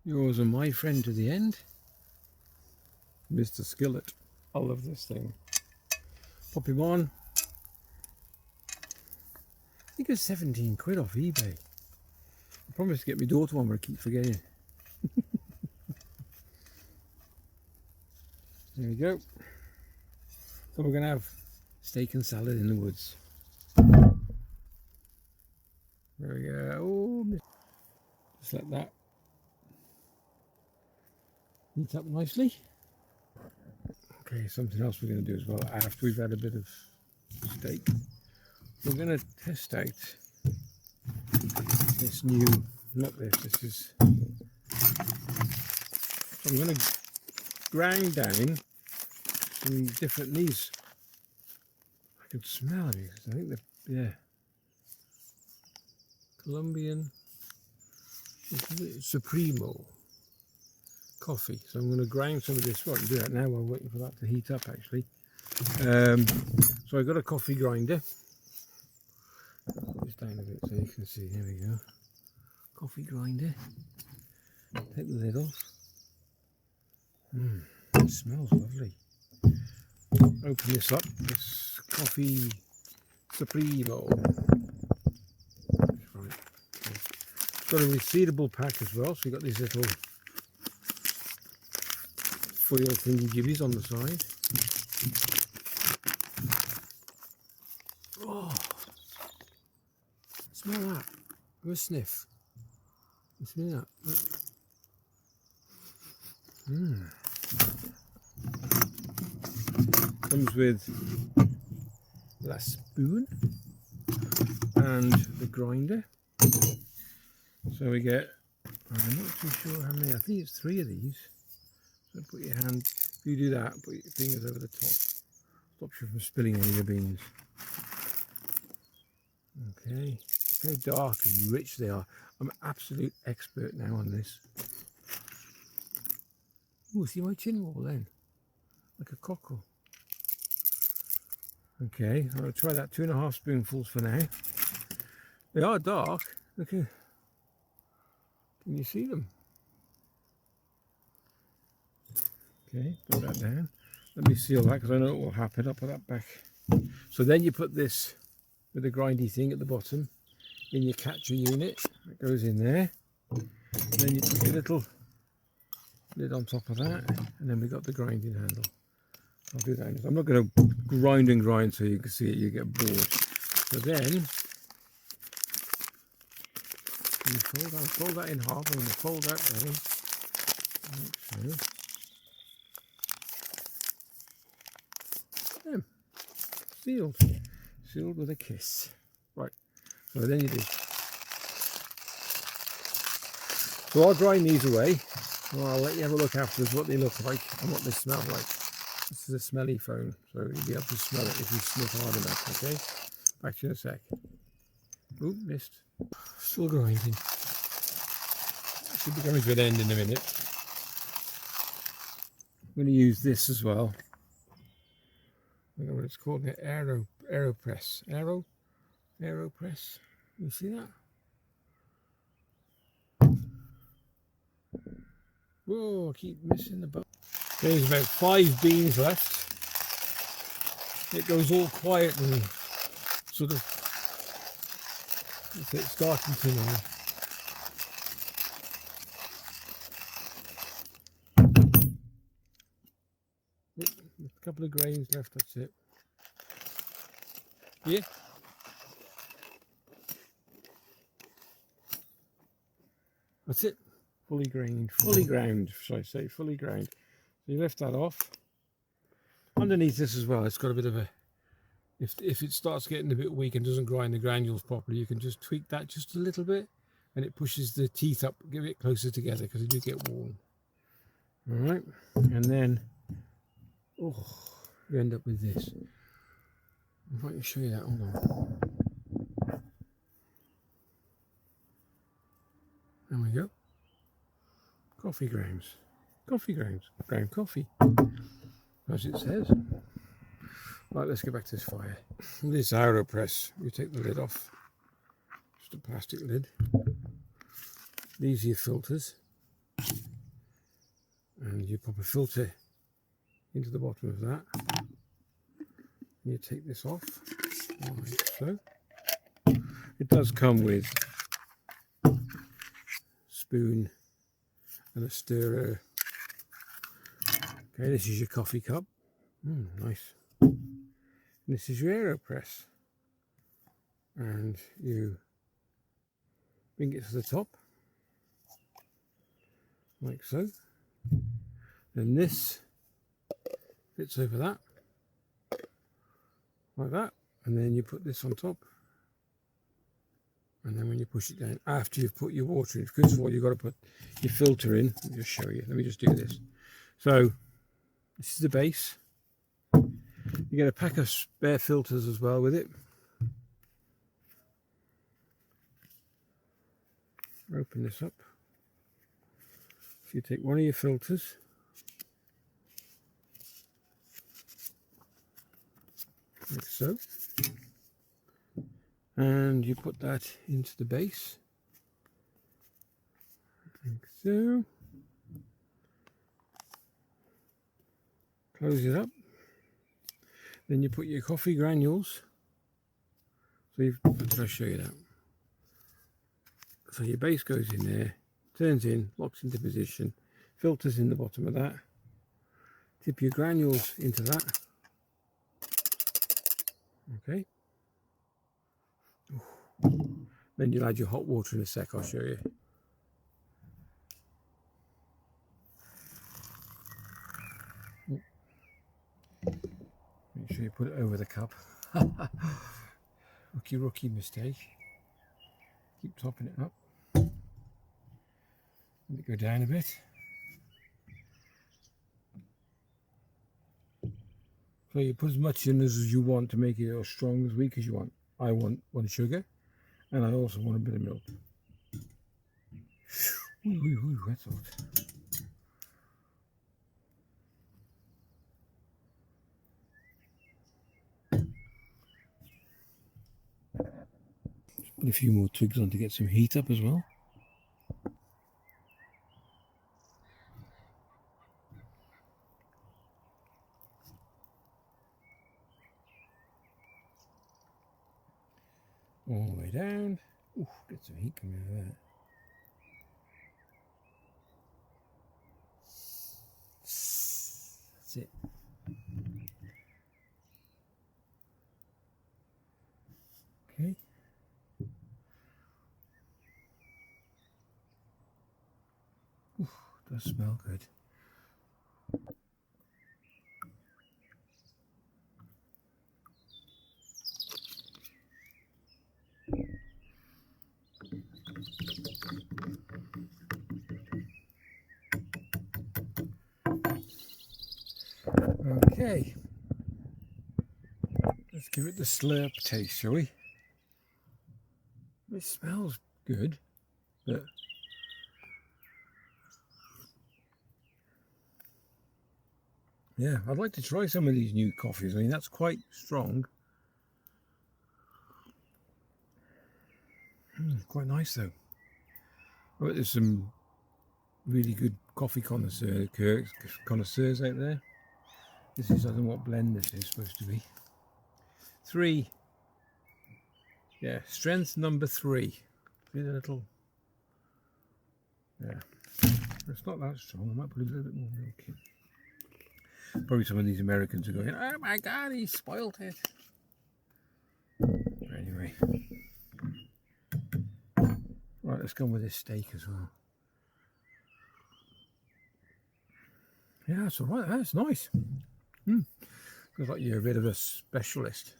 Yours and my friend to the end, Mr. Skillet. I love this thing. Pop him on. I think it's 17 quid off eBay. I promised to get my daughter one, but I keep forgetting. There we go. So we're going to have steak and salad in the woods. There we go. Oh, just let that heat up nicely. Okay, something else we're going to do as well after we've had a bit of steak. We're going to test out this new, not this is, I'm going to grind down some different these. I can smell it because I think they're, yeah, Colombian Supremo coffee. So I'm going to grind some of this. Well, I can do that now while waiting for that to heat up actually. So I've got a coffee grinder. Put this down a bit so you can see. Here we go. Coffee grinder. Take the lid off. It smells lovely. Open this up. This coffee Supremo. Right. It's got a resealable pack as well. So you've got these little foil thingy jibbies on the side. Oh, smell that. Have a sniff. You smell that? Comes with a spoon and the grinder. So we get, I'm not too sure how many, I think it's 3 of these. So put your hand, if you do that, put your fingers over the top. Stops you from spilling any of the beans. Okay, look how dark and rich they are. I'm an absolute expert now on this. Oh, see my chin wall then? Like a cockerel. Okay, I'm going to try that 2.5 spoonfuls for now. They are dark. Look at, can you see them? Okay, put that down. Let me seal that because I know what will happen. I'll put that back. So then you put this with the grindy thing at the bottom in your catcher unit. That goes in there. Then you put your little lid on top of that, and then we got the grinding handle. I'll do that. I'm not going to grind and grind so you can see it, you get bored. So then you fold that in half. I'm going to fold that down. Like so. Sealed with a kiss. Right, so then you do. So I'll grind these away, and I'll let you have a look afterwards what they look like and what they smell like. This is a smelly phone, so you'll be able to smell it if you sniff hard enough, okay? Back to you in a sec. Oop, missed. Still grinding. Should be coming to an end in a minute. I'm going to use this as well. I don't know what it's called, AeroPress. AeroPress. You see that? Whoa, I keep missing the button. There's about 5 beans left. It goes all quiet and sort of, it's starting to now. A couple of grains left, that's it. Yeah. That's it. Fully ground, should I say, fully ground. So you lift that off. Underneath this as well, it's got a bit of a, if it starts getting a bit weak and doesn't grind the granules properly, you can just tweak that just a little bit and it pushes the teeth up, give it closer together because they do get warm. All right, and then, oh, you end up with this. If I can show you that, hold on. There we go. Coffee grounds. Ground coffee, as it says. Right, let's get back to this fire. This AeroPress, you take the lid off. Just a plastic lid. These are your filters. and you pop a filter into the bottom of that. You take this off like so. It does come with spoon and a stirrer. Okay, this is your coffee cup. Nice. And this is your AeroPress, and you bring it to the top like so. Then this fits over that like that, and then you put this on top. And then when you push it down, after you've put your water in, first of all, you've got to put your filter in. Let me just show you. Let me just do this. So, this is the base. You get a pack of spare filters as well with it. Open this up. So you take one of your filters. Like so. And you put that into the base, like so. Close it up. Then you put your coffee granules. So I'll show you that. So your base goes in there, turns in, locks into position, filters in the bottom of that. Tip your granules into that. Okay. Then you'll add your hot water in a sec, I'll show you. Make sure you put it over the cup. Rookie mistake. Keep topping it up. Let it go down a bit. So you put as much in as you want to make it as strong as weak as you want. I want one sugar, and I also want a bit of milk. Ooh, that's hot. Just put a few more twigs on to get some heat up as well. All the way down. Ooh, get some heat coming out of that. That's it. Okay. Ooh, does smell good. Okay, let's give it the slurp taste, shall we? It smells good, but yeah, I'd like to try some of these new coffees. I mean, that's quite strong. Quite nice though. I bet there's some really good coffee connoisseurs out there. This is, I don't know what blend this is supposed to be. 3. Yeah, strength number 3. See the little... Yeah. It's not that strong. I might put a little bit more milk in. Probably some of these Americans are going, oh my God, he spoiled it. But anyway. Right, let's go with this steak as well. Yeah, that's alright. That's nice. Feels like you're a bit of a specialist.